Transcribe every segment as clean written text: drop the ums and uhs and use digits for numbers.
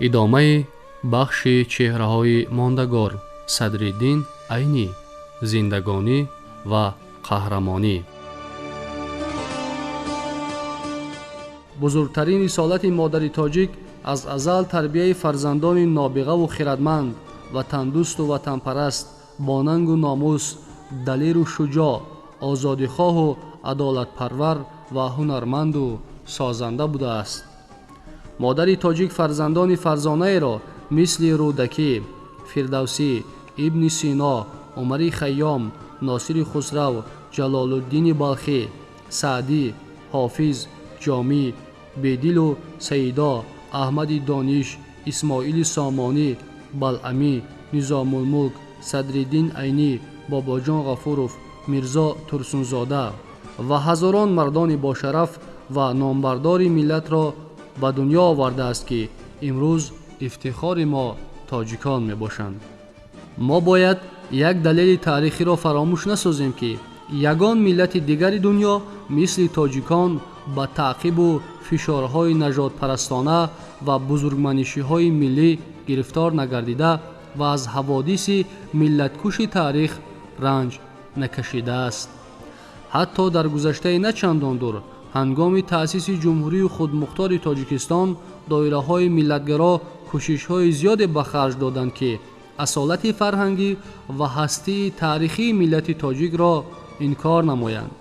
ادامه بخش چهره‌های ماندگار صدرالدین عینی، زندگانی و قهرمانی. بزرگترین رسالت مادر تاجیک از ازل تربیت فرزندان نابغه و خردمند، وطندوست و وطنپرست، با ننگ و ناموس، دلیر و شجاع، آزادیخواه و عدالتپرور و هنرمند و سازنده بوده است. مادر تاجیک فرزندان فرزانه را مثل رودکی، فردوسی، ابن سینا، عمر خیام، ناصر خسرو، جلال الدین بلخی، سعدی، حافظ، جامی، بیدل و سیدا، احمد دانش، اسماعیل سامانی، بلعمی، نظام الملک، صدرالدین عینی، باباجان غفورов، میرزا ترسونزاده و هزاران مردان با شرف و نامبردار ملت را به دنیا آورده است که امروز افتخار ما تاجیکان می باشند. ما باید یک دلیل تاریخی را فراموش نسازیم که یگان ملت دیگر دنیا مثل تاجیکان با تعقیب و فشارهای نژاد پرستانه و بزرگمنشی‌های ملی گرفتار نگردیده و از حوادث ملتکش تاریخ رنج نکشیده است. حتی در گذشته نه چندان دور، هنگام تأسیس جمهوری خودمختار تاجیکستان، دایره‌های ملتگرا کوشش‌های زیاد به خرج دادند که اصالت فرهنگی و هستی تاریخی ملت تاجیک را انکار نمایند.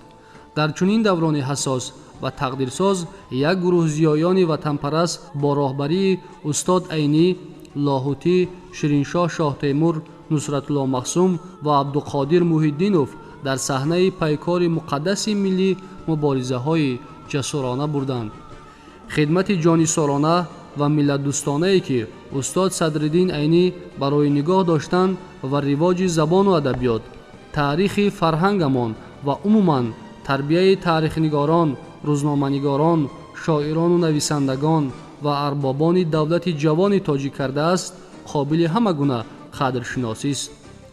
در چنین دوران حساس و تقدیرساز، یک گروه زیایان وطنپرست با راهبری استاد عینی، لاهوتی، شیرینشاه شاه تیمور، نصرت الله مخزوم و عبدالقادر محی‌الدینов در صحنه پیکار مقدس ملی مبارزه‌های جسورانه بردند. خدمت جانیسارانه و ملت دوستانه‌ای که استاد صدرالدین عینی برای نگاه داشتند و رواج زبان و ادبیات، تاریخ فرهنگمان و عموماً تربیت تاریخ‌نگاران، روزنامه‌نگاران، شاعران و نویسندگان و اربابان دولت جوان تاجیک کرده است، قابل همه گونه قدرشناسی است.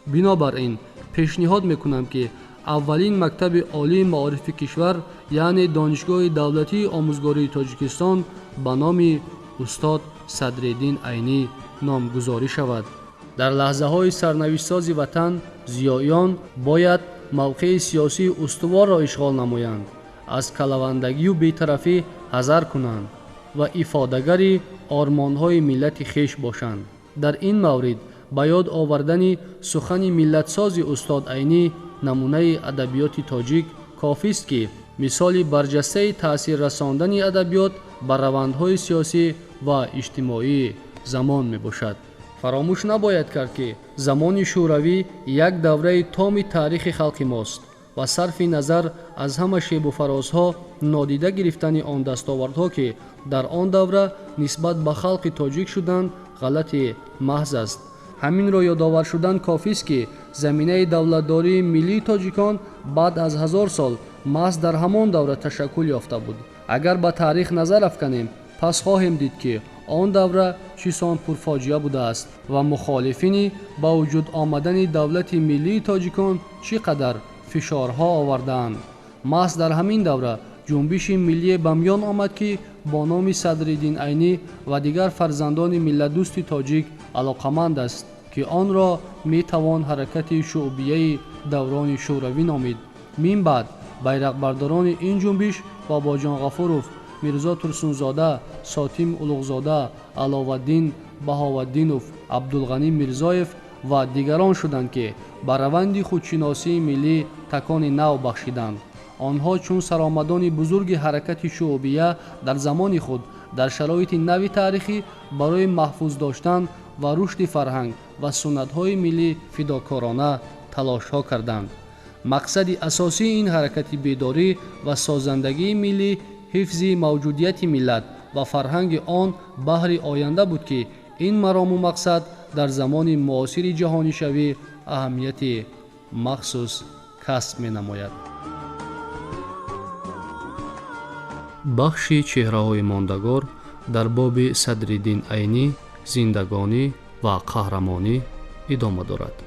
بنابراین پیشنهاد میکنم که اولین مکتب عالی معارف کشور، یعنی دانشگاه دولتی آموزگاری تاجیکستان، به نام استاد صدرالدین عینی نامگذاری شود. در لحظه‌های سرنوشت‌ساز وطن، زیایان باید موقع سیاسی استوار را اشغال نمایند، از کلوندگی و بی‌طرفی حذر کنند و افاده‌گری آرمان‌های ملت خویش باشند. در این مورد به یاد آوردن سخن ملتساز استاد عینی، نمونه ادبیات تاجیک، کافی است که مثال برجسته تأثیر رساندن ادبیات بر روندهای سیاسی و اجتماعی زمان می باشد. فراموش نباید کرد که زمان شوروی یک دوره تام تاریخ خلق ماست و صرف نظر از همه شیب و فرازها، نادیده گرفتن آن دستاوردها که در آن دوره نسبت به خلق تاجیک شدند غلط محض است. همین را یادآور شدن کافی است که زمینه دولتداری ملی تاجیکان بعد از 1000 سال محض در همان دوره تشکل یافته بود. اگر به تاریخ نظر افکنیم، پس خواهیم دید که آن دوره چیسان پرفاجعه بوده است و مخالفین با وجود آمدن دولت ملی تاجیکان چقدر فشارها آوردند. محض در همین دوره جنبش ملی به میان آمد که با نام صدرالدین عینی و دیگر فرزندان ملت دوست تاجیک علاقمند است که آن را می توان حرکت شعبیه دوران شوروی نامید. من بعد بیرق برداران این جنبش باباجان غفورov، میرزا ترسونزاده، ساتیم اولوغزاده، علاوالدین بهاوالدینov، عبدالغنی میرزایف و دیگران شدند که بر روند خودشناسی ملی تکان نو بخشیدند. آنها چون سرآمدان بزرگ حرکت شعبیه در زمان خود در شرایط نو تاریخی برای محفوظ داشتن و رشد فرهنگ و سنت‌های ملی فداکارانه تلاش‌ها کردند. مقصد اساسی این حرکت بیداری و سازندگی ملی حفظ موجودیت ملت و فرهنگ آن بهر آینده بود که این مرام و مقصد در زمان معاصر جهانی شوی اهمیت مخصوص کسب می‌نماید. بخش چهره‌های ماندگار در باب صدرالدین عینی، زندگانی و قهرمانی ادامه دارد.